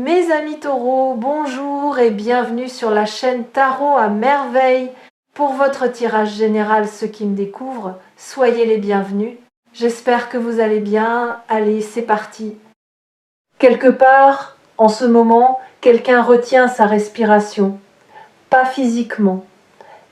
Mes amis taureaux, bonjour et bienvenue sur la chaîne Tarot à merveille. Pour votre tirage général, ceux qui me découvrent, soyez les bienvenus. J'espère que vous allez bien. Allez, c'est parti. Quelque part, en ce moment, quelqu'un retient sa respiration. Pas physiquement,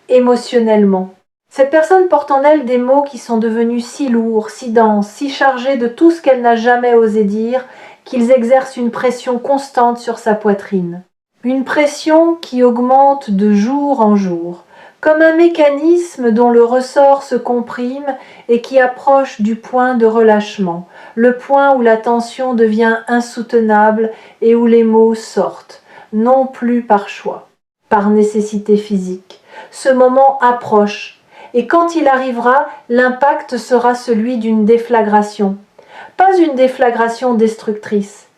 émotionnellement. Cette personne porte en elle des mots qui sont devenus si lourds, si denses, si chargés de tout ce qu'elle n'a jamais osé dire, qu'ils exercent une pression constante sur sa poitrine. Une pression qui augmente de jour en jour, comme un mécanisme dont le ressort se comprime et qui approche du point de relâchement, le point où la tension devient insoutenable et où les mots sortent, non plus par choix, par nécessité physique. Ce moment approche. Et quand il arrivera, l'impact sera celui d'une déflagration. Pas une déflagration destructrice,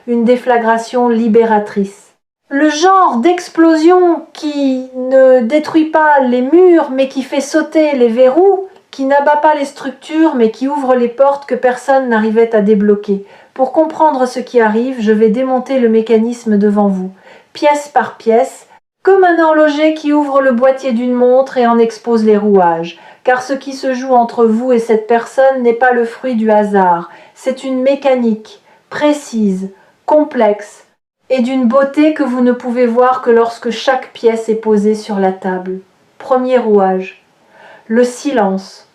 une déflagration libératrice. Le genre d'explosion qui ne détruit pas les murs mais qui fait sauter les verrous, qui n'abat pas les structures mais qui ouvre les portes que personne n'arrivait à débloquer. Pour comprendre ce qui arrive, je vais démonter le mécanisme devant vous, pièce par pièce, comme un horloger qui ouvre le boîtier d'une montre et en expose les rouages, car ce qui se joue entre vous et cette personne n'est pas le fruit du hasard, c'est une mécanique, précise, complexe, et d'une beauté que vous ne pouvez voir que lorsque chaque pièce est posée sur la table. Premier rouage. Le silence.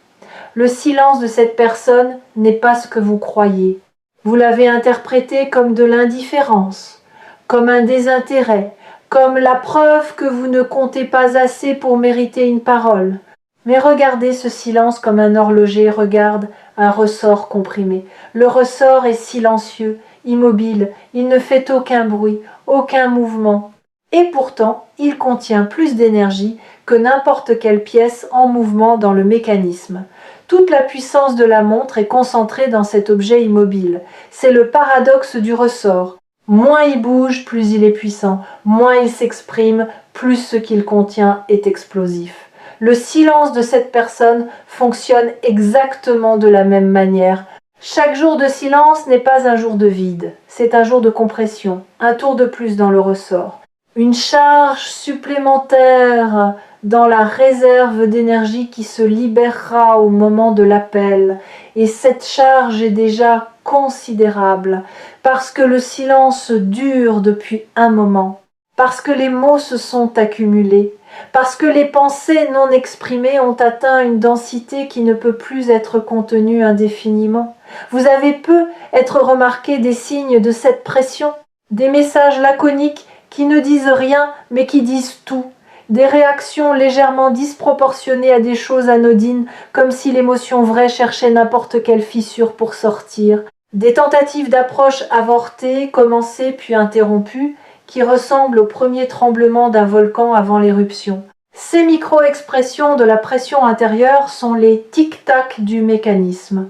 Le silence de cette personne n'est pas ce que vous croyez. Vous l'avez interprété comme de l'indifférence, comme un désintérêt, comme la preuve que vous ne comptez pas assez pour mériter une parole. Mais regardez ce silence comme un horloger regarde un ressort comprimé. Le ressort est silencieux, immobile, il ne fait aucun bruit, aucun mouvement. Et pourtant, il contient plus d'énergie que n'importe quelle pièce en mouvement dans le mécanisme. Toute la puissance de la montre est concentrée dans cet objet immobile. C'est le paradoxe du ressort. Moins il bouge, plus il est puissant. Moins il s'exprime, plus ce qu'il contient est explosif. Le silence de cette personne fonctionne exactement de la même manière. Chaque jour de silence n'est pas un jour de vide, c'est un jour de compression, un tour de plus dans le ressort. Une charge supplémentaire dans la réserve d'énergie qui se libérera au moment de l'appel. Et cette charge est déjà considérable, parce que le silence dure depuis un moment, parce que les mots se sont accumulés, parce que les pensées non exprimées ont atteint une densité qui ne peut plus être contenue indéfiniment. Vous avez peu être remarqué des signes de cette pression, des messages laconiques qui ne disent rien mais qui disent tout, des réactions légèrement disproportionnées à des choses anodines, comme si l'émotion vraie cherchait n'importe quelle fissure pour sortir, des tentatives d'approche avortées, commencées puis interrompues, qui ressemblent au premier tremblement d'un volcan avant l'éruption. Ces micro-expressions de la pression intérieure sont les tic-tac du mécanisme.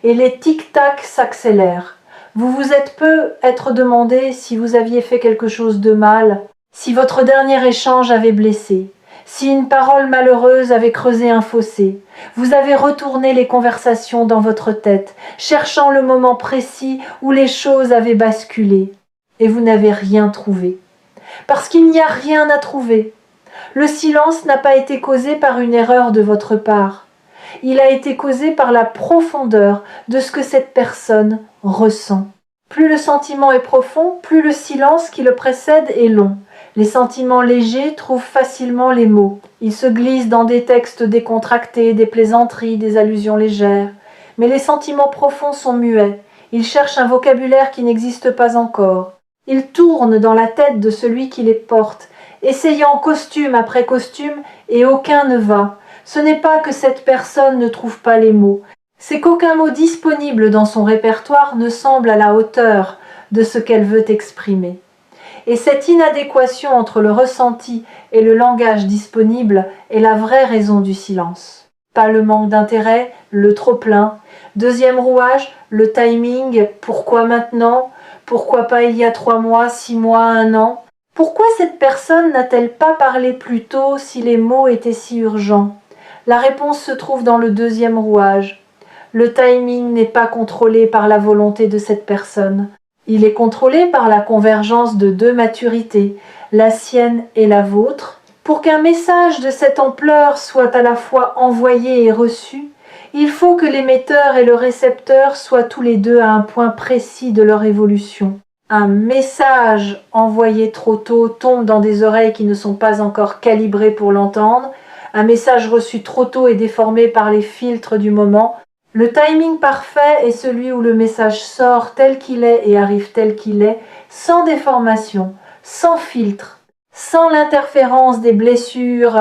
Et les tic-tac s'accélèrent. Vous vous êtes peu être demandé si vous aviez fait quelque chose de mal, si votre dernier échange avait blessé, si une parole malheureuse avait creusé un fossé. Vous avez retourné les conversations dans votre tête, cherchant le moment précis où les choses avaient basculé. Et vous n'avez rien trouvé. Parce qu'il n'y a rien à trouver. Le silence n'a pas été causé par une erreur de votre part. Il a été causé par la profondeur de ce que cette personne ressent. Plus le sentiment est profond, plus le silence qui le précède est long. Les sentiments légers trouvent facilement les mots. Ils se glissent dans des textes décontractés, des plaisanteries, des allusions légères. Mais les sentiments profonds sont muets. Ils cherchent un vocabulaire qui n'existe pas encore. Ils tournent dans la tête de celui qui les porte, essayant costume après costume, et aucun ne va. Ce n'est pas que cette personne ne trouve pas les mots, c'est qu'aucun mot disponible dans son répertoire ne semble à la hauteur de ce qu'elle veut exprimer. Et cette inadéquation entre le ressenti et le langage disponible est la vraie raison du silence. Pas le manque d'intérêt, le trop-plein. Deuxième rouage, le timing, pourquoi maintenant ? Pourquoi pas il y a 3 mois, 6 mois, 1 an ? Pourquoi cette personne n'a-t-elle pas parlé plus tôt si les mots étaient si urgents ? La réponse se trouve dans le deuxième rouage. Le timing n'est pas contrôlé par la volonté de cette personne. Il est contrôlé par la convergence de deux maturités, la sienne et la vôtre. Pour qu'un message de cette ampleur soit à la fois envoyé et reçu, il faut que l'émetteur et le récepteur soient tous les deux à un point précis de leur évolution. Un message envoyé trop tôt tombe dans des oreilles qui ne sont pas encore calibrées pour l'entendre. Un message reçu trop tôt est déformé par les filtres du moment. Le timing parfait est celui où le message sort tel qu'il est et arrive tel qu'il est, sans déformation, sans filtre, sans l'interférence des blessures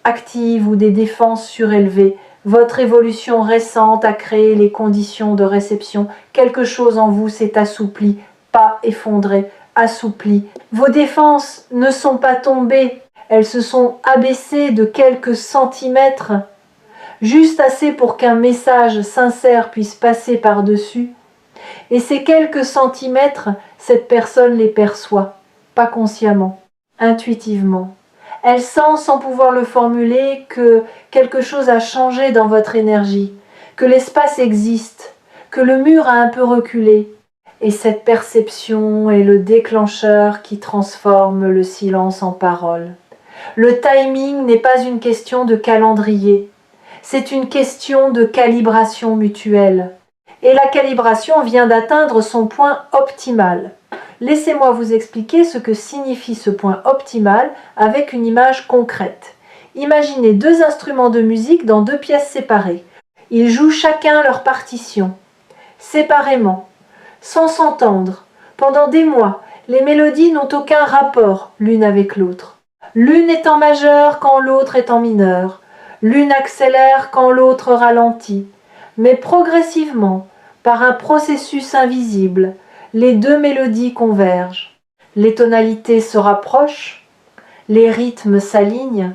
actives ou des défenses surélevées. Votre évolution récente a créé les conditions de réception. Quelque chose en vous s'est assoupli, pas effondré, assoupli. Vos défenses ne sont pas tombées, elles se sont abaissées de quelques centimètres, juste assez pour qu'un message sincère puisse passer par-dessus. Et ces quelques centimètres, cette personne les perçoit, pas consciemment, intuitivement. Elle sent, sans pouvoir le formuler, que quelque chose a changé dans votre énergie, que l'espace existe, que le mur a un peu reculé. Et cette perception est le déclencheur qui transforme le silence en parole. Le timing n'est pas une question de calendrier, c'est une question de calibration mutuelle. Et la calibration vient d'atteindre son point optimal. Laissez-moi vous expliquer ce que signifie ce point optimal avec une image concrète. Imaginez deux instruments de musique dans deux pièces séparées. Ils jouent chacun leur partition, séparément, sans s'entendre. Pendant des mois, les mélodies n'ont aucun rapport l'une avec l'autre. L'une est en majeur quand l'autre est en mineur. L'une accélère quand l'autre ralentit. Mais progressivement, par un processus invisible, les deux mélodies convergent. Les tonalités se rapprochent, les rythmes s'alignent,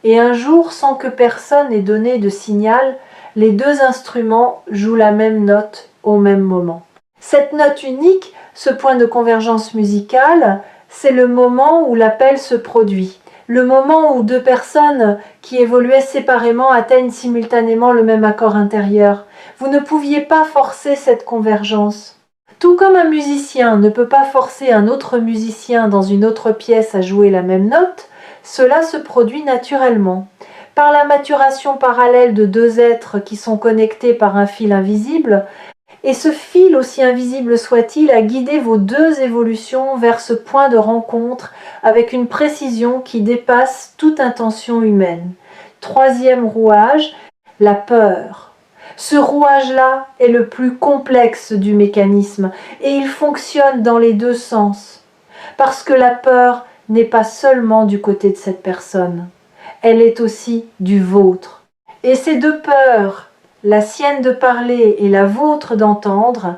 et un jour, sans que personne ait donné de signal, les deux instruments jouent la même note au même moment. Cette note unique, ce point de convergence musicale, c'est le moment où l'appel se produit. Le moment où deux personnes qui évoluaient séparément atteignent simultanément le même accord intérieur. Vous ne pouviez pas forcer cette convergence. Tout comme un musicien ne peut pas forcer un autre musicien dans une autre pièce à jouer la même note, cela se produit naturellement. Par la maturation parallèle de deux êtres qui sont connectés par un fil invisible, et ce fil, aussi invisible soit-il, a guidé vos deux évolutions vers ce point de rencontre avec une précision qui dépasse toute intention humaine. Troisième rouage, la peur. Ce rouage-là est le plus complexe du mécanisme et il fonctionne dans les deux sens. Parce que la peur n'est pas seulement du côté de cette personne, elle est aussi du vôtre. Et ces deux peurs, la sienne de parler et la vôtre d'entendre,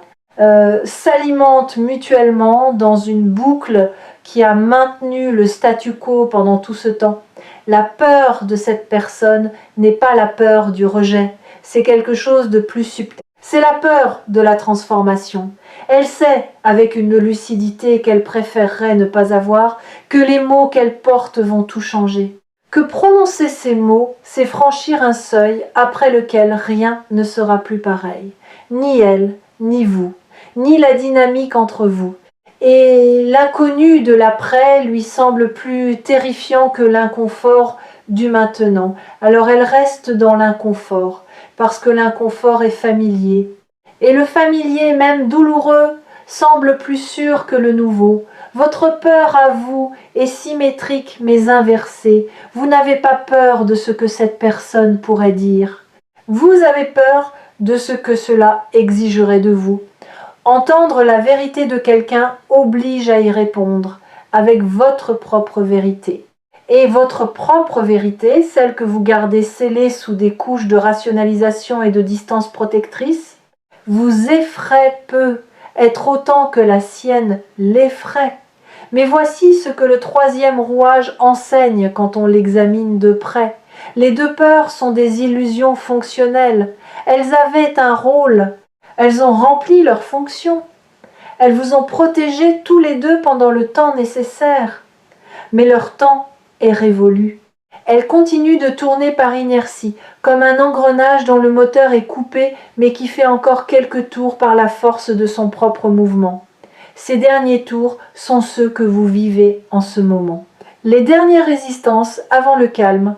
s'alimentent mutuellement dans une boucle qui a maintenu le statu quo pendant tout ce temps. La peur de cette personne n'est pas la peur du rejet, c'est quelque chose de plus subtil. C'est la peur de la transformation. Elle sait, avec une lucidité qu'elle préférerait ne pas avoir, que les mots qu'elle porte vont tout changer. Que prononcer ces mots, c'est franchir un seuil après lequel rien ne sera plus pareil. Ni elle, ni vous, ni la dynamique entre vous. Et l'inconnu de l'après lui semble plus terrifiant que l'inconfort du maintenant. Alors elle reste dans l'inconfort, parce que l'inconfort est familier. Et le familier, même douloureux, semble plus sûr que le nouveau. Votre peur à vous est symétrique mais inversée. Vous n'avez pas peur de ce que cette personne pourrait dire. Vous avez peur de ce que cela exigerait de vous. Entendre la vérité de quelqu'un oblige à y répondre avec votre propre vérité. Et votre propre vérité, celle que vous gardez scellée sous des couches de rationalisation et de distance protectrice, vous effraie peu, être autant que la sienne l'effraie. Mais voici ce que le troisième rouage enseigne quand on l'examine de près. Les deux peurs sont des illusions fonctionnelles. Elles avaient un rôle. Elles ont rempli leur fonction. Elles vous ont protégés tous les deux pendant le temps nécessaire. Mais leur temps est révolu. Elles continuent de tourner par inertie, comme un engrenage dont le moteur est coupé mais qui fait encore quelques tours par la force de son propre mouvement. Ces derniers tours sont ceux que vous vivez en ce moment. Les dernières résistances avant le calme.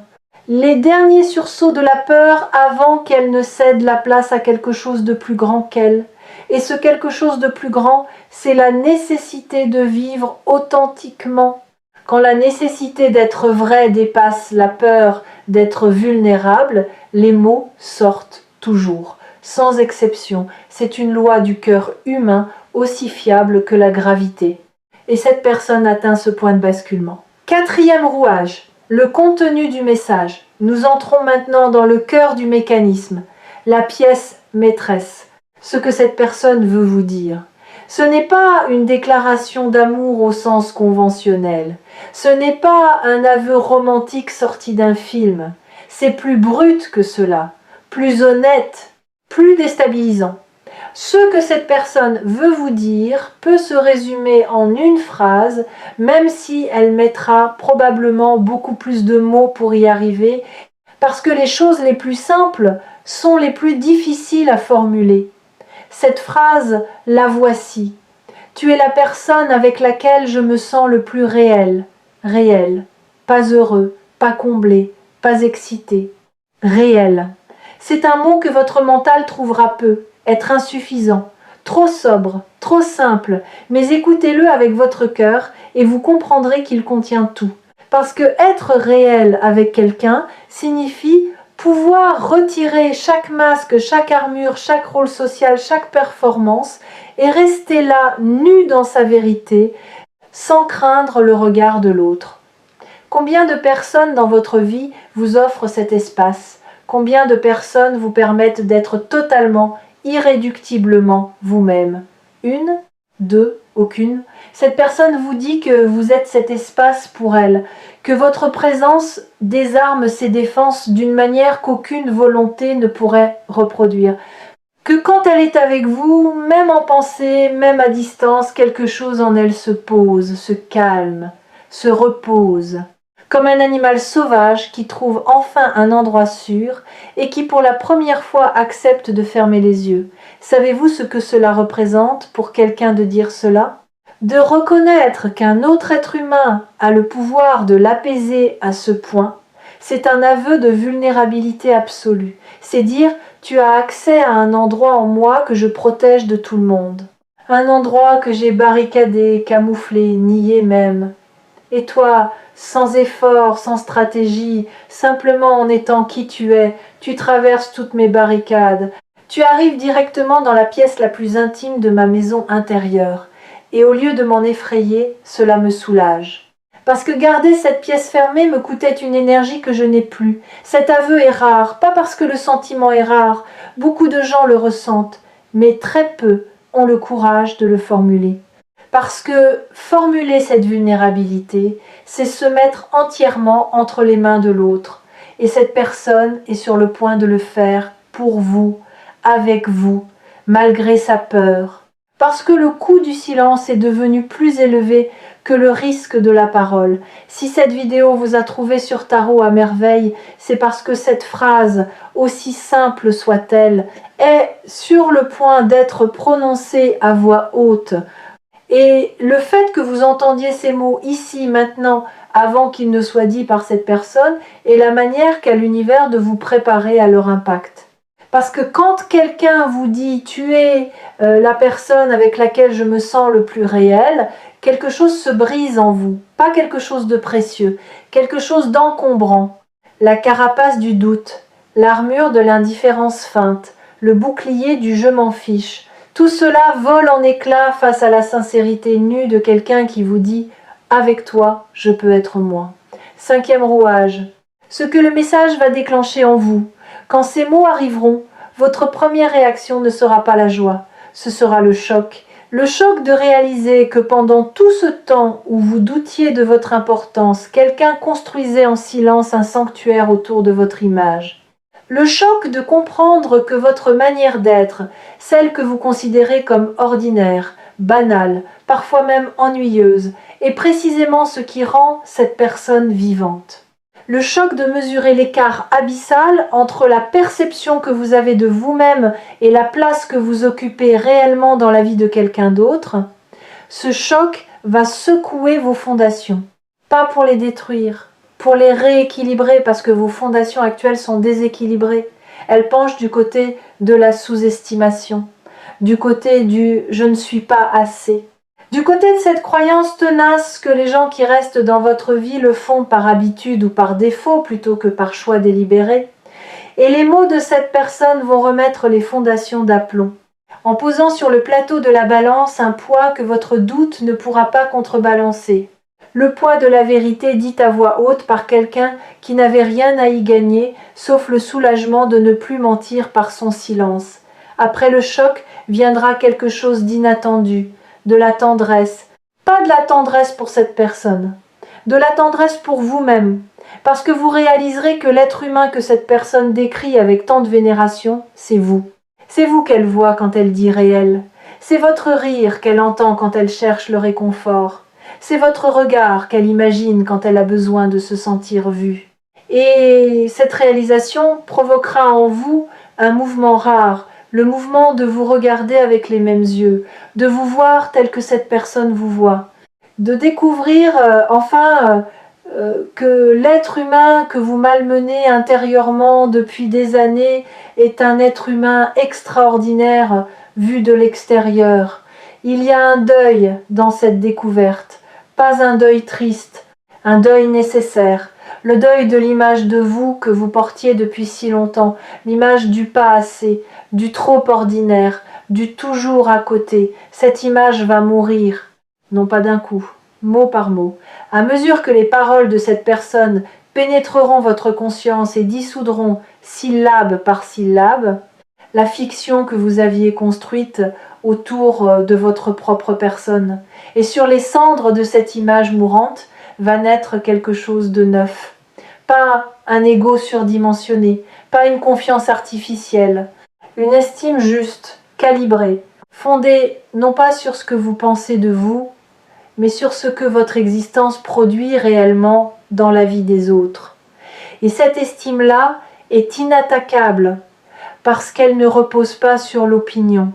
Les derniers sursauts de la peur avant qu'elle ne cède la place à quelque chose de plus grand qu'elle. Et ce quelque chose de plus grand, c'est la nécessité de vivre authentiquement. Quand la nécessité d'être vrai dépasse la peur d'être vulnérable, les mots sortent toujours, sans exception. C'est une loi du cœur humain aussi fiable que la gravité. Et cette personne atteint ce point de basculement. Quatrième rouage, le contenu du message. Nous entrons maintenant dans le cœur du mécanisme, la pièce maîtresse, ce que cette personne veut vous dire. Ce n'est pas une déclaration d'amour au sens conventionnel. Ce n'est pas un aveu romantique sorti d'un film. C'est plus brut que cela, plus honnête, plus déstabilisant. Ce que cette personne veut vous dire peut se résumer en une phrase, même si elle mettra probablement beaucoup plus de mots pour y arriver, parce que les choses les plus simples sont les plus difficiles à formuler. Cette phrase, la voici. Tu es la personne avec laquelle je me sens le plus réel, pas heureux, pas comblé, pas excité, réel. C'est un mot que votre mental trouvera peu, être insuffisant, trop sobre, trop simple, mais écoutez-le avec votre cœur et vous comprendrez qu'il contient tout. Parce que être réel avec quelqu'un signifie pouvoir retirer chaque masque, chaque armure, chaque rôle social, chaque performance et rester là, nu dans sa vérité, sans craindre le regard de l'autre. Combien de personnes dans votre vie vous offrent cet espace ? Combien de personnes vous permettent d'être totalement, irréductiblement vous-même ? Une ? Deux ? Aucune ? Cette personne vous dit que vous êtes cet espace pour elle, que votre présence désarme ses défenses d'une manière qu'aucune volonté ne pourrait reproduire. Que quand elle est avec vous, même en pensée, même à distance, quelque chose en elle se pose, se calme, se repose. Comme un animal sauvage qui trouve enfin un endroit sûr et qui pour la première fois accepte de fermer les yeux. Savez-vous ce que cela représente pour quelqu'un de dire cela ? De reconnaître qu'un autre être humain a le pouvoir de l'apaiser à ce point, c'est un aveu de vulnérabilité absolue. C'est dire « tu as accès à un endroit en moi que je protège de tout le monde. Un endroit que j'ai barricadé, camouflé, nié même. Et toi, sans effort, sans stratégie, simplement en étant qui tu es, tu traverses toutes mes barricades. Tu arrives directement dans la pièce la plus intime de ma maison intérieure. Et au lieu de m'en effrayer, cela me soulage. Parce que garder cette pièce fermée me coûtait une énergie que je n'ai plus. Cet aveu est rare, pas parce que le sentiment est rare. Beaucoup de gens le ressentent, mais très peu ont le courage de le formuler. Parce que formuler cette vulnérabilité, c'est se mettre entièrement entre les mains de l'autre. Et cette personne est sur le point de le faire pour vous, avec vous, malgré sa peur. Parce que le coût du silence est devenu plus élevé que le risque de la parole. Si cette vidéo vous a trouvé sur Tarot à merveille, c'est parce que cette phrase, aussi simple soit-elle, est sur le point d'être prononcée à voix haute. Et le fait que vous entendiez ces mots ici, maintenant, avant qu'ils ne soient dits par cette personne, est la manière qu'a l'univers de vous préparer à leur impact. Parce que quand quelqu'un vous dit « tu es la personne avec laquelle je me sens le plus réel », quelque chose se brise en vous, pas quelque chose de précieux, quelque chose d'encombrant. La carapace du doute, l'armure de l'indifférence feinte, le bouclier du « je m'en fiche », tout cela vole en éclats face à la sincérité nue de quelqu'un qui vous dit « avec toi, je peux être moi ». Cinquième rouage, ce que le message va déclencher en vous. Quand ces mots arriveront, votre première réaction ne sera pas la joie, ce sera le choc. Le choc de réaliser que pendant tout ce temps où vous doutiez de votre importance, quelqu'un construisait en silence un sanctuaire autour de votre image. Le choc de comprendre que votre manière d'être, celle que vous considérez comme ordinaire, banale, parfois même ennuyeuse, est précisément ce qui rend cette personne vivante. Le choc de mesurer l'écart abyssal entre la perception que vous avez de vous-même et la place que vous occupez réellement dans la vie de quelqu'un d'autre. Ce choc va secouer vos fondations. Pas pour les détruire, pour les rééquilibrer parce que vos fondations actuelles sont déséquilibrées. Elles penchent du côté de la sous-estimation, du côté du « je ne suis pas assez ». Du côté de cette croyance tenace que les gens qui restent dans votre vie le font par habitude ou par défaut plutôt que par choix délibéré. Et les mots de cette personne vont remettre les fondations d'aplomb, en posant sur le plateau de la balance un poids que votre doute ne pourra pas contrebalancer. Le poids de la vérité dite à voix haute par quelqu'un qui n'avait rien à y gagner, sauf le soulagement de ne plus mentir par son silence. Après le choc viendra quelque chose d'inattendu, de la tendresse. Pas de la tendresse pour cette personne, de la tendresse pour vous-même, parce que vous réaliserez que l'être humain que cette personne décrit avec tant de vénération, c'est vous. C'est vous qu'elle voit quand elle dit réel. C'est votre rire qu'elle entend quand elle cherche le réconfort. C'est votre regard qu'elle imagine quand elle a besoin de se sentir vue. Et cette réalisation provoquera en vous un mouvement rare, le mouvement de vous regarder avec les mêmes yeux, de vous voir tel que cette personne vous voit, de découvrir que l'être humain que vous malmenez intérieurement depuis des années est un être humain extraordinaire vu de l'extérieur. Il y a un deuil dans cette découverte, pas un deuil triste, un deuil nécessaire, le deuil de l'image de vous que vous portiez depuis si longtemps, l'image du pas assez, du trop ordinaire, du toujours à côté. Cette image va mourir, non pas d'un coup, mot par mot. À mesure que les paroles de cette personne pénétreront votre conscience et dissoudront syllabe par syllabe la fiction que vous aviez construite autour de votre propre personne. Et sur les cendres de cette image mourante va naître quelque chose de neuf. Pas un ego surdimensionné, pas une confiance artificielle, une estime juste, calibrée, fondée non pas sur ce que vous pensez de vous, mais sur ce que votre existence produit réellement dans la vie des autres. Et cette estime-là est inattaquable parce qu'elle ne repose pas sur l'opinion,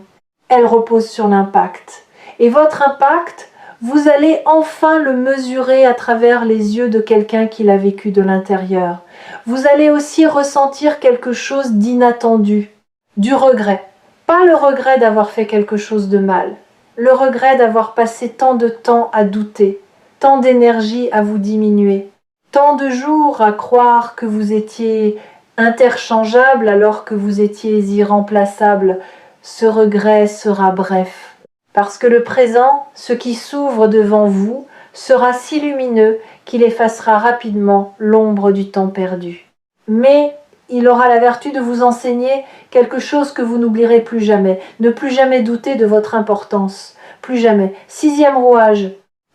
elle repose sur l'impact. Et votre impact, vous allez enfin le mesurer à travers les yeux de quelqu'un qui l'a vécu de l'intérieur. Vous allez aussi ressentir quelque chose d'inattendu, du regret. Pas le regret d'avoir fait quelque chose de mal, le regret d'avoir passé tant de temps à douter, tant d'énergie à vous diminuer, tant de jours à croire que vous étiez interchangeable alors que vous étiez irremplaçable. Ce regret sera bref. Parce que le présent, ce qui s'ouvre devant vous, sera si lumineux qu'il effacera rapidement l'ombre du temps perdu. Mais il aura la vertu de vous enseigner quelque chose que vous n'oublierez plus jamais. Ne plus jamais douter de votre importance. Plus jamais. 6e rouage,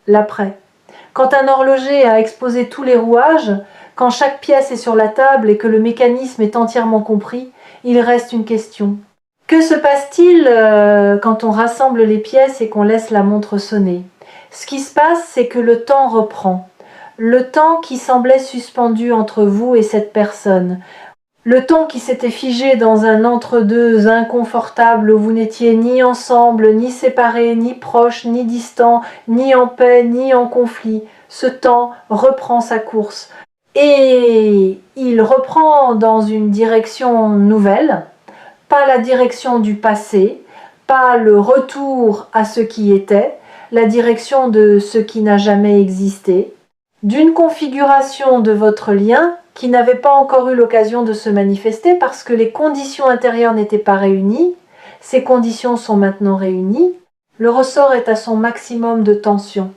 l'après. Quand un horloger a exposé tous les rouages, quand chaque pièce est sur la table et que le mécanisme est entièrement compris, il reste une question. Que se passe-t-il quand on rassemble les pièces et qu'on laisse la montre sonner? Ce qui se passe, c'est que le temps reprend. Le temps qui semblait suspendu entre vous et cette personne. Le temps qui s'était figé dans un entre-deux inconfortable où vous n'étiez ni ensemble, ni séparés, ni proches, ni distants, ni en paix, ni en conflit. Ce temps reprend sa course. Et il reprend dans une direction nouvelle, pas la direction du passé, pas le retour à ce qui était, la direction de ce qui n'a jamais existé, d'une configuration de votre lien qui n'avait pas encore eu l'occasion de se manifester parce que les conditions intérieures n'étaient pas réunies. Ces conditions sont maintenant réunies. Le ressort est à son maximum de tension.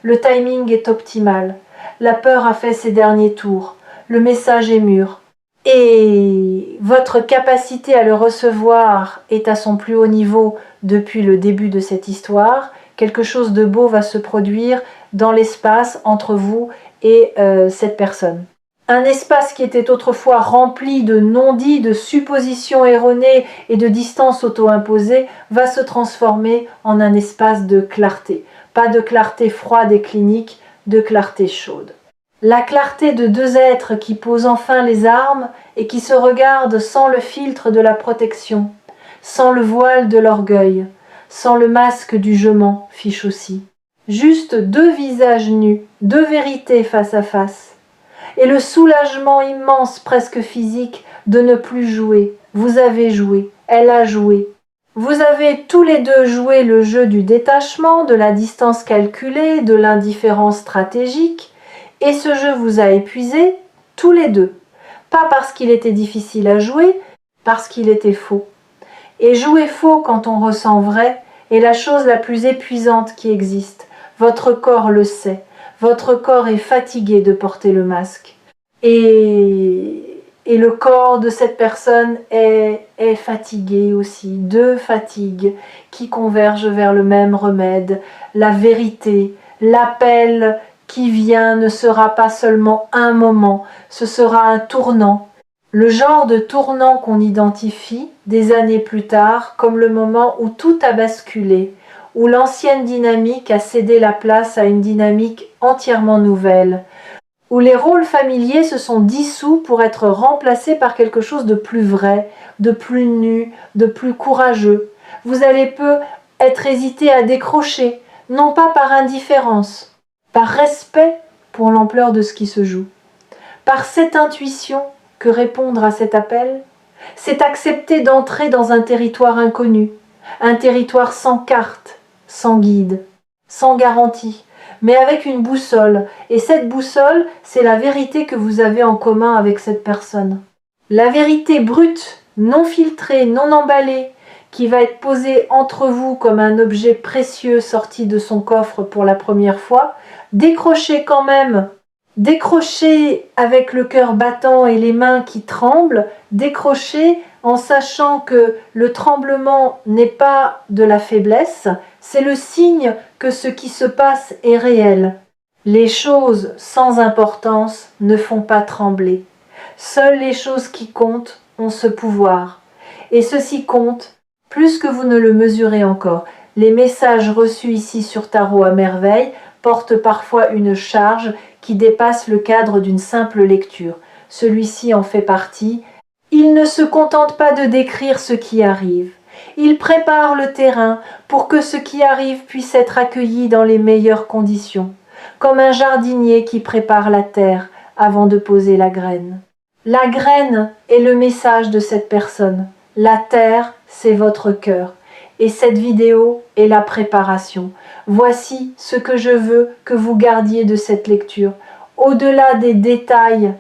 Le timing est optimal. La peur a fait ses derniers tours. Le message est mûr. Et votre capacité à le recevoir est à son plus haut niveau depuis le début de cette histoire. Quelque chose de beau va se produire dans l'espace entre vous et cette personne. Un espace qui était autrefois rempli de non-dits, de suppositions erronées et de distances auto-imposées va se transformer en un espace de clarté. Pas de clarté froide et clinique, de clarté chaude. La clarté de deux êtres qui posent enfin les armes et qui se regardent sans le filtre de la protection, sans le voile de l'orgueil, sans le masque du je mens fiche aussi. Juste deux visages nus, deux vérités face à face. Et le soulagement immense, presque physique, de ne plus jouer. Vous avez joué, elle a joué. Vous avez tous les deux joué le jeu du détachement, de la distance calculée, de l'indifférence stratégique, et ce jeu vous a épuisé, tous les deux. Pas parce qu'il était difficile à jouer, parce qu'il était faux. Et jouer faux quand on ressent vrai est la chose la plus épuisante qui existe. Votre corps le sait. Votre corps est fatigué de porter le masque. Et le corps de cette personne est fatigué aussi. Deux fatigues qui convergent vers le même remède. La vérité, l'appel qui vient ne sera pas seulement un moment, ce sera un tournant. Le genre de tournant qu'on identifie des années plus tard comme le moment où tout a basculé, où l'ancienne dynamique a cédé la place à une dynamique entièrement nouvelle, où les rôles familiers se sont dissous pour être remplacés par quelque chose de plus vrai, de plus nu, de plus courageux. Vous allez peu être hésité à décrocher, non pas par indifférence, par respect pour l'ampleur de ce qui se joue, par cette intuition que répondre à cet appel, c'est accepter d'entrer dans un territoire inconnu, un territoire sans carte, sans guide, sans garantie, mais avec une boussole. Et cette boussole, c'est la vérité que vous avez en commun avec cette personne. La vérité brute, non filtrée, non emballée, qui va être posée entre vous comme un objet précieux sorti de son coffre pour la première fois, décrochez quand même. Décrocher avec le cœur battant et les mains qui tremblent, décrocher en sachant que le tremblement n'est pas de la faiblesse, c'est le signe que ce qui se passe est réel. Les choses sans importance ne font pas trembler. Seules les choses qui comptent ont ce pouvoir. Et ceci compte plus que vous ne le mesurez encore. Les messages reçus ici sur Tarot à merveille portent parfois une charge qui dépasse le cadre d'une simple lecture. Celui-ci en fait partie. Il ne se contente pas de décrire ce qui arrive. Il prépare le terrain pour que ce qui arrive puisse être accueilli dans les meilleures conditions, comme un jardinier qui prépare la terre avant de poser la graine. La graine est le message de cette personne. La terre, c'est votre cœur. Et cette vidéo est la préparation. Voici ce que je veux que vous gardiez de cette lecture. Au-delà des détails,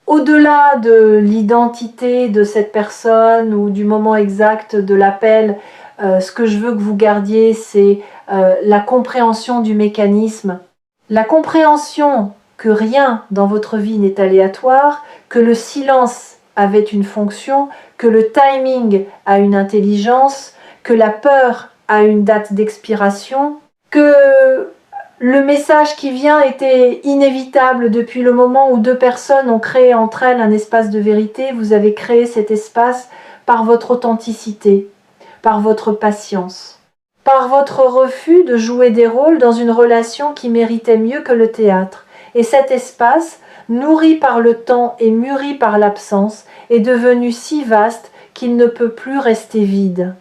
au-delà de l'identité de cette personne ou du moment exact de l'appel, ce que je veux que vous gardiez, c'est la compréhension du mécanisme. La compréhension que rien dans votre vie n'est aléatoire, que le silence avait une fonction, que le timing a une intelligence, que la peur a une date d'expiration, que le message qui vient était inévitable depuis le moment où deux personnes ont créé entre elles un espace de vérité. Vous avez créé cet espace par votre authenticité, par votre patience, par votre refus de jouer des rôles dans une relation qui méritait mieux que le théâtre. Et cet espace, nourri par le temps et mûri par l'absence, est devenu si vaste qu'il ne peut plus rester vide.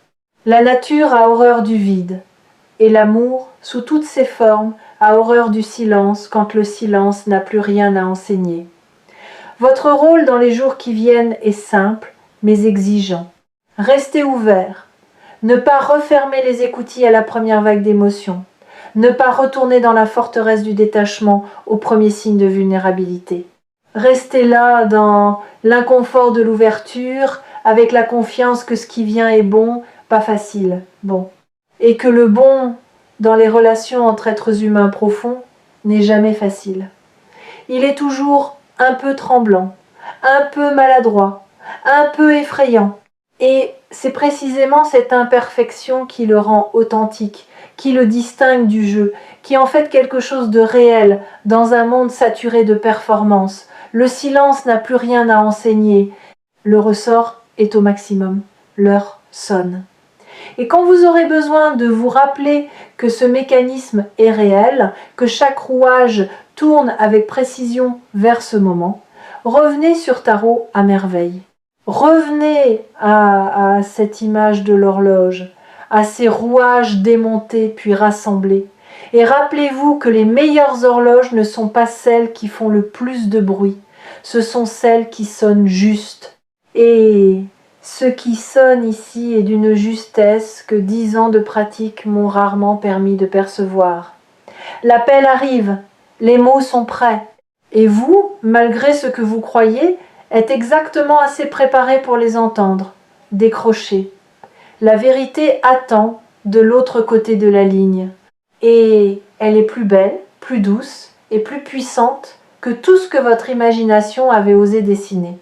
La nature a horreur du vide, et l'amour, sous toutes ses formes, a horreur du silence quand le silence n'a plus rien à enseigner. Votre rôle dans les jours qui viennent est simple, mais exigeant. Restez ouvert. Ne pas refermer les écoutilles à la première vague d'émotions. Ne pas retourner dans la forteresse du détachement au premier signe de vulnérabilité. Restez là dans l'inconfort de l'ouverture, avec la confiance que ce qui vient est bon, pas facile, bon. Et que le bon dans les relations entre êtres humains profonds n'est jamais facile. Il est toujours un peu tremblant, un peu maladroit, un peu effrayant. Et c'est précisément cette imperfection qui le rend authentique, qui le distingue du jeu, qui en fait quelque chose de réel dans un monde saturé de performance. Le silence n'a plus rien à enseigner. Le ressort est au maximum. L'heure sonne. Et quand vous aurez besoin de vous rappeler que ce mécanisme est réel, que chaque rouage tourne avec précision vers ce moment, revenez sur Tarot à merveille. Revenez à cette image de l'horloge, à ces rouages démontés puis rassemblés. Et rappelez-vous que les meilleures horloges ne sont pas celles qui font le plus de bruit, ce sont celles qui sonnent juste. Et ce qui sonne ici est d'une justesse que 10 ans de pratique m'ont rarement permis de percevoir. L'appel arrive, les mots sont prêts, et vous, malgré ce que vous croyez, êtes exactement assez préparé pour les entendre. Décrochez. La vérité attend de l'autre côté de la ligne. Et elle est plus belle, plus douce et plus puissante que tout ce que votre imagination avait osé dessiner.